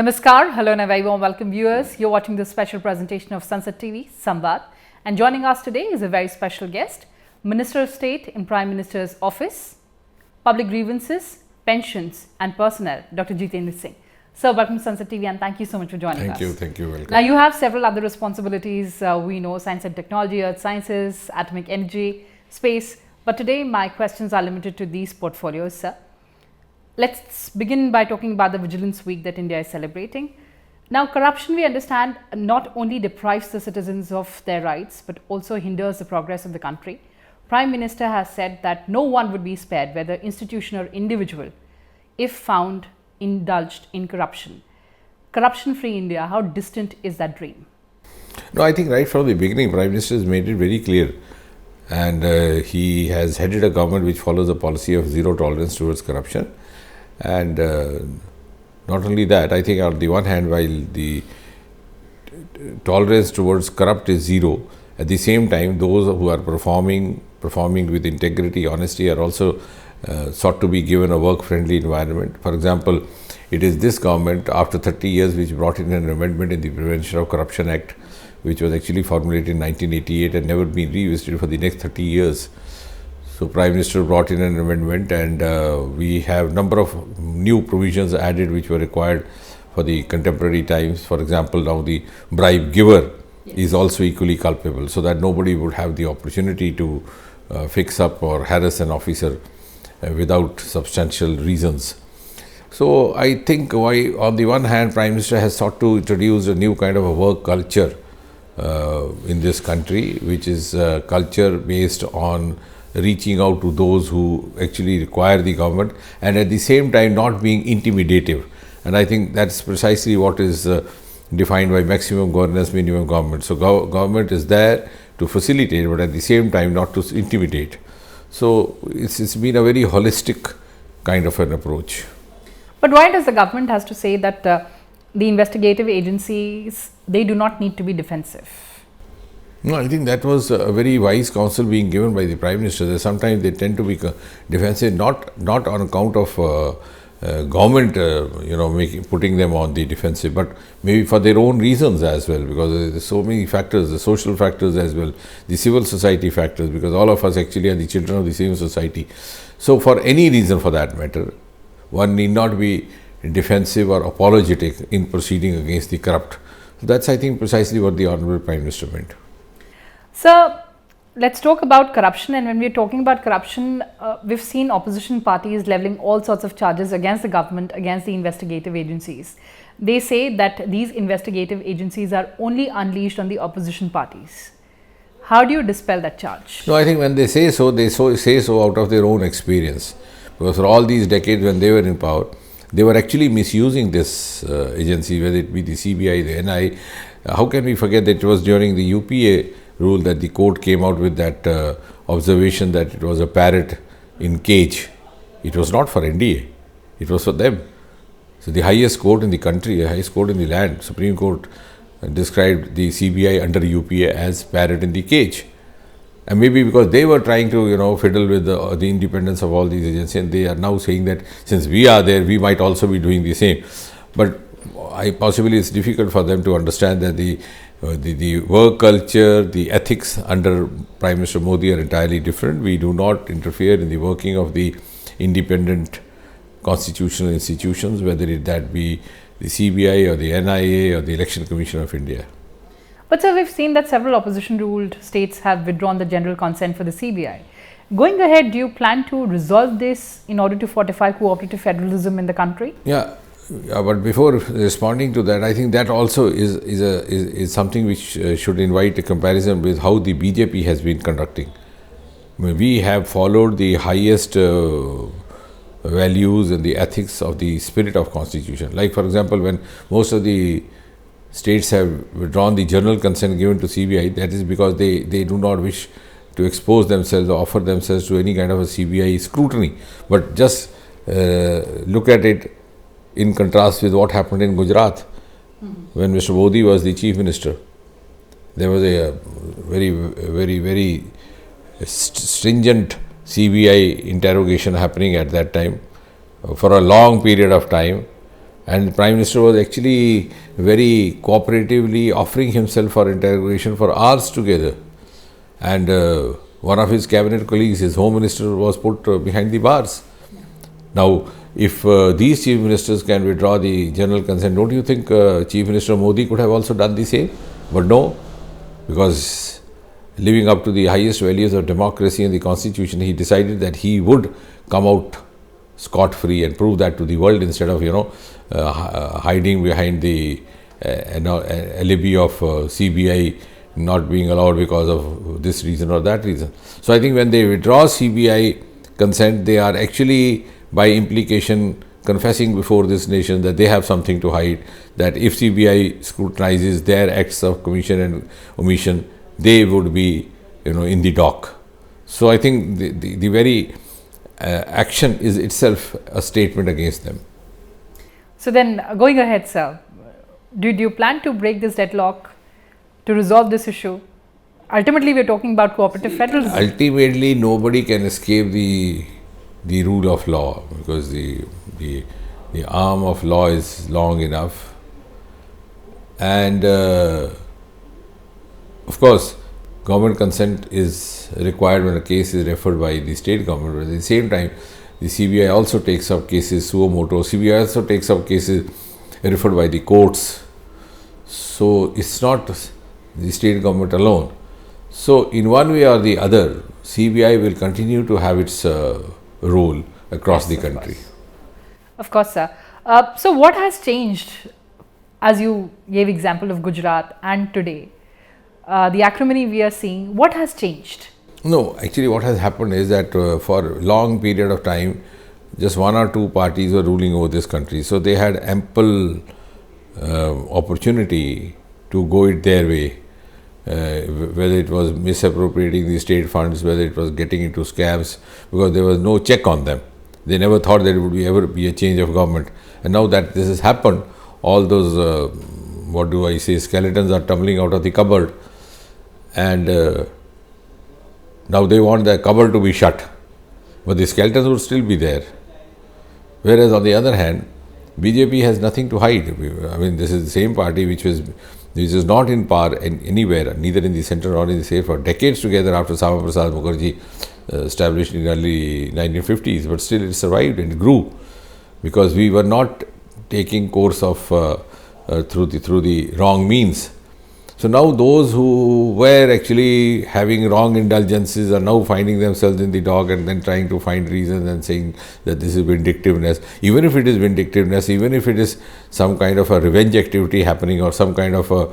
Namaskar, hello and a very warm welcome viewers. You're watching this special presentation of Sansad TV, Samvaad. And joining us today is a very special guest, Minister of State in Prime Minister's Office, Public Grievances, Pensions and Personnel, Dr.Jitendra Singh. Sir, welcome to Sansad TV and thank you so much for joining us. Thank you, welcome. Now you have several other responsibilities, we know science and technology, earth sciences, atomic energy, space. But today my questions are limited to these portfolios, sir. Let's begin by talking about the Vigilance Week that India is celebrating. Now, corruption, we understand, not only deprives the citizens of their rights, but also hinders the progress of the country. Prime Minister has said that no one would be spared, whether institution or individual, if found indulged in corruption. Corruption-free India, how distant is that dream? No, I think right from the beginning, Prime Minister has made it very clear. And he has headed a government which follows a policy of zero tolerance towards corruption. And not only that, I think on the one hand, while the tolerance towards corrupt is zero, at the same time, those who are performing with integrity, honesty are also sought to be given a work-friendly environment. For example, it is this government, after 30 years, which brought in an amendment in the Prevention of Corruption Act, which was actually formulated in 1988 and never been revisited for the next 30 years. So, Prime Minister brought in an amendment and we have number of new provisions added which were required for the contemporary times. For example, now the bribe giver is also equally culpable, so that nobody would have the opportunity to fix up or harass an officer without substantial reasons. So, I think why on the one hand, Prime Minister has sought to introduce a new kind of a work culture in this country, which is a culture based on reaching out to those who actually require the government and at the same time not being intimidative. And I think that's precisely what is defined by maximum governance, minimum government. So, government is there to facilitate, but at the same time not to intimidate. So, it's been a very holistic kind of an approach. But why does the government has to say that the investigative agencies, they do not need to be defensive? No, I think that was a very wise counsel being given by the Prime Minister. That sometimes they tend to be defensive, not on account of government, putting them on the defensive, but maybe for their own reasons as well, because there's so many factors, the social factors as well, the civil society factors, because all of us actually are the children of the same society. So, for any reason for that matter, one need not be defensive or apologetic in proceeding against the corrupt. So that's, I think, precisely what the Honourable Prime Minister meant. Sir, let's talk about corruption. And when we're talking about corruption, we've seen opposition parties levelling all sorts of charges against the government, against the investigative agencies. They say that these investigative agencies are only unleashed on the opposition parties. How do you dispel that charge? No, I think when they say so, say so out of their own experience. Because for all these decades when they were in power, they were actually misusing this agency, whether it be the CBI, the NI. How can we forget that it was during the UPA rule that the court came out with that observation that it was a parrot in cage. It was not for NDA, it was for them. So, the highest court in the country, the highest court in the land, Supreme Court, described the CBI under UPA as parrot in the cage. And maybe because they were trying to, fiddle with the independence of all these agencies, and they are now saying that since we are there, we might also be doing the same. But possibly it's difficult for them to understand that the work culture, the ethics under Prime Minister Modi are entirely different. We do not interfere in the working of the independent constitutional institutions, whether that be the CBI or the NIA or the Election Commission of India. But sir, we've seen that several opposition-ruled states have withdrawn the general consent for the CBI. Going ahead, do you plan to resolve this in order to fortify cooperative federalism in the country? Yeah, but before responding to that, I think that also is something which should invite a comparison with how the BJP has been conducting. We have followed the highest values and the ethics of the spirit of constitution. Like for example, when most of the states have withdrawn the general consent given to CBI, that is because they do not wish to expose themselves or offer themselves to any kind of a CBI scrutiny. But just look at it in contrast with what happened in Gujarat when Mr. Modi was the Chief Minister. There was a very stringent CBI interrogation happening at that time for a long period of time, And the Prime Minister was actually very cooperatively offering himself for interrogation for hours together. And one of his cabinet colleagues, his Home Minister, was put behind the bars. Now, if these chief ministers can withdraw the general consent, don't you think Chief Minister Modi could have also done the same? But no, because living up to the highest values of democracy and the constitution, he decided that he would come out scot-free and prove that to the world instead of, hiding behind the alibi of CBI not being allowed because of this reason or that reason. So I think when they withdraw CBI consent, they are actually by implication confessing before this nation that they have something to hide, that if CBI scrutinizes their acts of commission and omission, they would be in the dock. So I think the very action is itself a statement against them. So then going ahead, sir, do you plan to break this deadlock to resolve this issue? Ultimately, we are talking about cooperative federalism. Ultimately, nobody can escape the rule of law, because the arm of law is long enough. And of course, government consent is required when a case is referred by the state government, but at the same time, the CBI also takes up cases suo moto. CBI also takes up cases referred by the courts. So it's not the state government alone. So in one way or the other, CBI will continue to have its role across the country. Of course, sir. So what has changed, as you gave example of Gujarat and today, the acrimony we are seeing, what has changed? No, actually what has happened is that for a long period of time, just one or two parties were ruling over this country. So they had ample opportunity to go it their way, whether it was misappropriating the state funds, whether it was getting into scams, because there was no check on them. They never thought there would ever be a change of government. And now that this has happened, all those, skeletons are tumbling out of the cupboard. And now they want the cupboard to be shut, but the skeletons would still be there. Whereas on the other hand, BJP has nothing to hide. I mean, this is the same party which is not in power anywhere, neither in the center nor in the state, for decades together after Samvaad Mukherjee established in early 1950s, but still it survived and grew because we were not taking course of through the wrong means. So now those who were actually having wrong indulgences are now finding themselves in the dock and then trying to find reasons and saying that this is vindictiveness. Even if it is vindictiveness, even if it is some kind of a revenge activity happening or some kind of a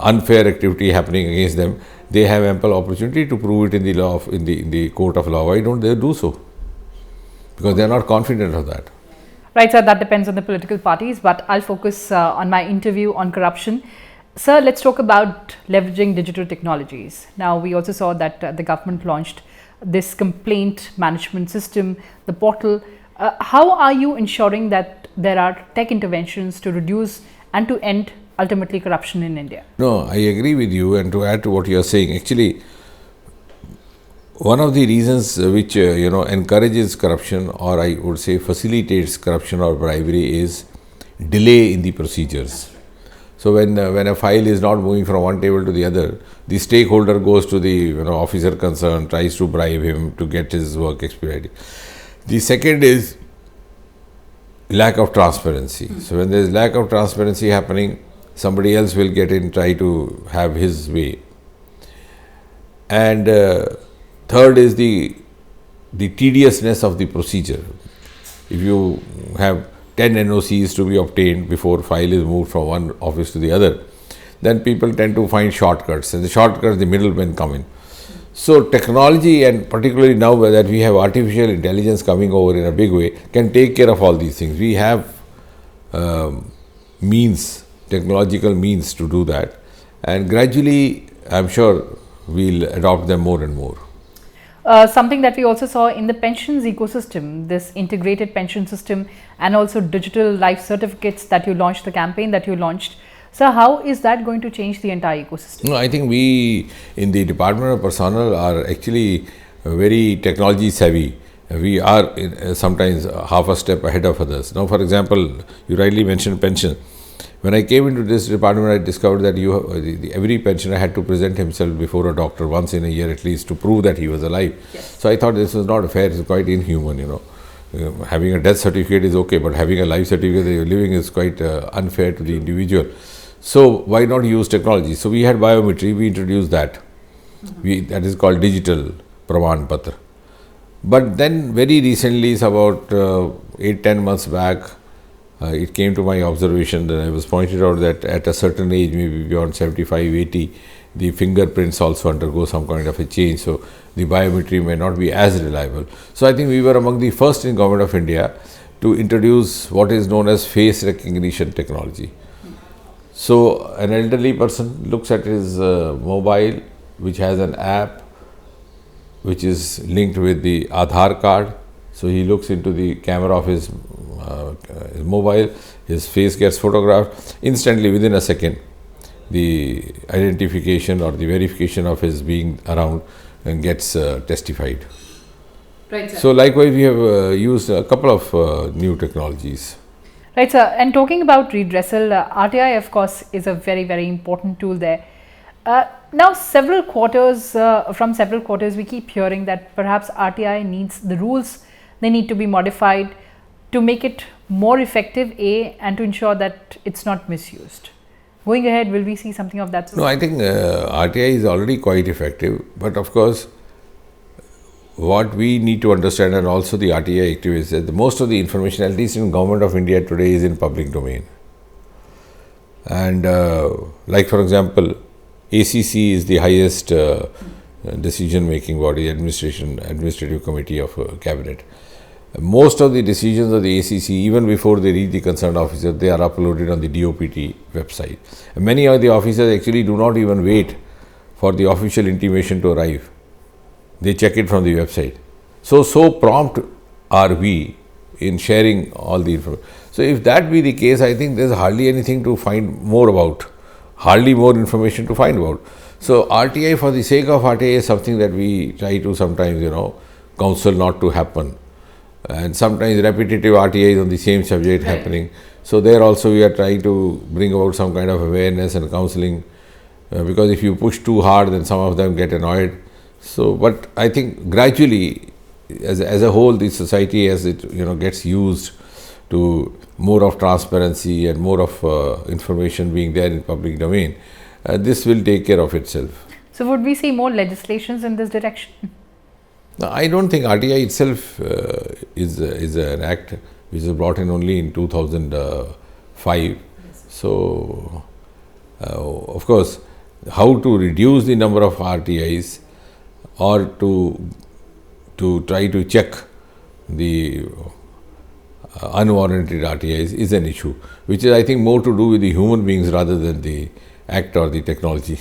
unfair activity happening against them, they have ample opportunity to prove it in the law in the court of law. Why don't they do so? Because they are not confident of that. Right, sir, that depends on the political parties, but I'll focus on my interview on corruption. Sir, let's talk about leveraging digital technologies. Now, we also saw that the government launched this complaint management system, the portal. How are you ensuring that there are tech interventions to reduce and to end ultimately corruption in India? No, I agree with you, and to add to what you are saying, actually, one of the reasons which encourages corruption, or I would say facilitates corruption or bribery, is delay in the procedures. So when a file is not moving from one table to the other, the stakeholder goes to the officer concerned, tries to bribe him to get his work expedited. The second is lack of transparency. So when there is lack of transparency happening, somebody else will get in, try to have his way. And third is the tediousness of the procedure. If you have 10 NOCs to be obtained before file is moved from one office to the other, then people tend to find shortcuts, and the shortcuts, the middlemen come in. So technology, and particularly now that we have artificial intelligence coming over in a big way, can take care of all these things. We have technological means to do that, and gradually I'm sure we'll adopt them more and more. Something that we also saw in the pensions ecosystem, this integrated pension system and also digital life certificates that you launched, the campaign that you launched. So how is that going to change the entire ecosystem? No, I think we in the Department of Personnel are actually very technology savvy, we are sometimes half a step ahead of others. Now, for example, you rightly mentioned pension. When I came into this department, I discovered that every pensioner had to present himself before a doctor once in a year at least to prove that he was alive. Yes. So I thought this was not fair, it's quite inhuman, having a death certificate is okay, but having a life certificate that you're living is quite unfair to the individual. So why not use technology? So we had biometry, we introduced that. That is called digital Praman Patra. But then very recently, it's about 8-10 months back, it came to my observation that I was pointed out that at a certain age, maybe beyond 75-80, the fingerprints also undergo some kind of a change. So the biometry may not be as reliable. So I think we were among the first in Government of India to introduce what is known as face recognition technology. So an elderly person looks at his mobile, which has an app which is linked with the Aadhaar card. So he looks into the camera of his mobile, his face gets photographed. Instantly, within a second, the identification or the verification of his being around gets testified. Right, sir. So likewise, we have used a couple of new technologies. Right, sir. And talking about redressal, RTI, of course, is a very, very important tool there. Now, from several quarters, we keep hearing that perhaps RTI needs the rules, they need to be modified to make it more effective, and to ensure that it's not misused. Going ahead, will we see something of that sort? No, I think RTI is already quite effective, but of course, what we need to understand, and also the RTI activists, that most of the information, at least in Government of India today, is in public domain. And like for example, ACC is the highest decision-making body, administrative committee of cabinet. Most of the decisions of the ACC, even before they reach the concerned officer, they are uploaded on the DOPT website. And many of the officers actually do not even wait for the official intimation to arrive. They check it from the website. So prompt are we in sharing all the information. So if that be the case, I think there is hardly anything to find more about, hardly more information to find about. So RTI, for the sake of RTI, is something that we try to sometimes, counsel not to happen. And sometimes repetitive RTIs on the same subject happening. So there also we are trying to bring about some kind of awareness and counseling, because if you push too hard, then some of them get annoyed. So, but I think gradually, as a whole, the society, as it gets used to more of transparency and more of information being there in public domain, this will take care of itself. So would we see more legislations in this direction? No, I don't think RTI itself is an act which was brought in only in 2005. Yes. So, of course, how to reduce the number of RTIs or to try to check the unwarranted RTIs is an issue, which is, I think, more to do with the human beings rather than the act or the technology.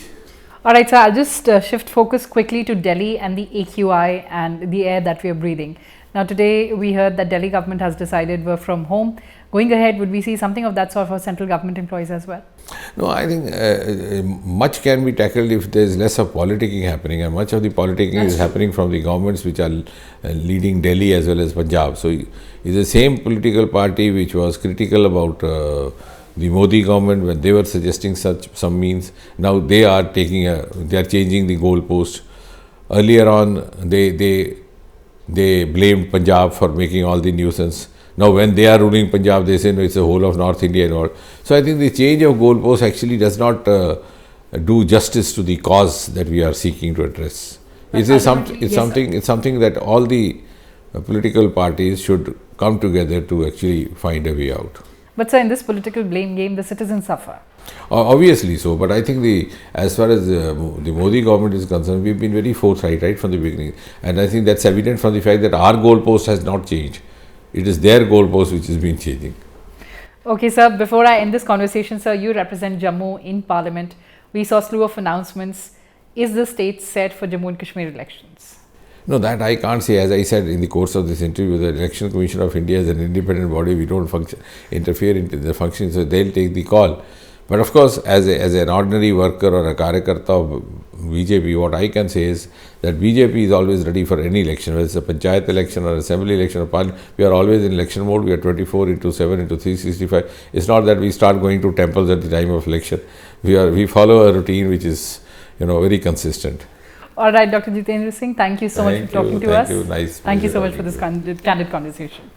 All right, so I'll just shift focus quickly to Delhi and the AQI and the air that we are breathing. Now, today we heard that Delhi government has decided work from home. Going ahead, would we see something of that sort for central government employees as well? No, I think much can be tackled if there is less of politicking happening, and much of the politicking is happening from the governments which are leading Delhi as well as Punjab. So, it's the same political party which was critical about the Modi government when they were suggesting some means. Now they are changing the goalpost. Earlier on, they blamed Punjab for making all the nuisance. Now when they are ruling Punjab, they say no, it's the whole of North India and all. So I think the change of goalpost actually does not do justice to the cause that we are seeking to address. It's something that all the political parties should come together to actually find a way out. But sir, in this political blame game, the citizens suffer. Obviously so, but I think as far as the Modi government is concerned, we've been very forthright right from the beginning, and I think that's evident from the fact that our goalpost has not changed. It is their goalpost which has been changing. Okay, sir. Before I end this conversation, sir, you represent Jammu in Parliament. We saw a slew of announcements. Is the state set for Jammu and Kashmir elections? No, that I can't say. As I said in the course of this interview, the Election Commission of India is an independent body. We don't interfere into the functions, so they'll take the call. But of course, as an ordinary worker or a Karyakarta of BJP, what I can say is that BJP is always ready for any election, whether it's a Panchayat election or assembly election or parliament. We are always in election mode. We are 24/7/365. It's not that we start going to temples at the time of election. We follow a routine which is, very consistent. All right, Dr. Jitendra Singh, thank you so much for talking to us. Thank you. Nice. Thank you so much for this candid conversation.